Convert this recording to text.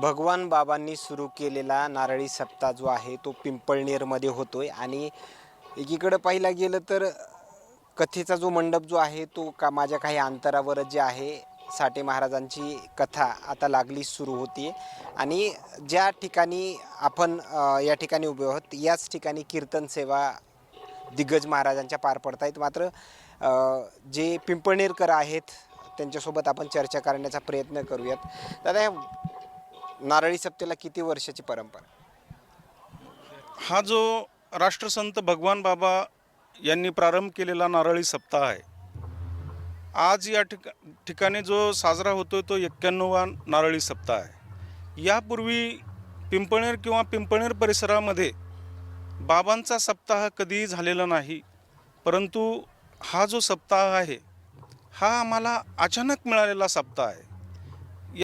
भगवान बाबांनी सुरू केलेला नारळी सप्ताह जो आहे तो पिंपळनेरमध्ये होतोय आणि एकीकडे पाहिला गेलं तर कथेचा जो मंडप जो आहे तो माझ्या काही अंतरावरच जे आहे साठे महाराजांची कथा आता लागली सुरू होती आणि ज्या ठिकाणी आपण या ठिकाणी उभे आहोत याच ठिकाणी कीर्तन सेवा दिग्गज महाराजांच्या पार पडत आहेत. मात्र जे पिंपळनेरकर आहेत त्यांच्यासोबत आपण चर्चा करण्याचा प्रयत्न करूयात. दादा, नारळी सप्तेला किती वर्षाची परंपरा? हा जो राष्ट्रसंत भगवान बाबा यांनी प्रारंभ केलेला नारळी सप्ताह आहे, आज या ठिकाणी जो साजरा होतो तो 91वा नारळी सप्ताह आहे. यापूर्वी पिंपळनेर किंवा पिंपळनेर परिसरामध्ये बाबांचा सप्ताह कधीही झालेला नाही. परंतु हा जो सप्ताह आहे हा आम्हाला अचानक मिळालेला सप्ताह आहे.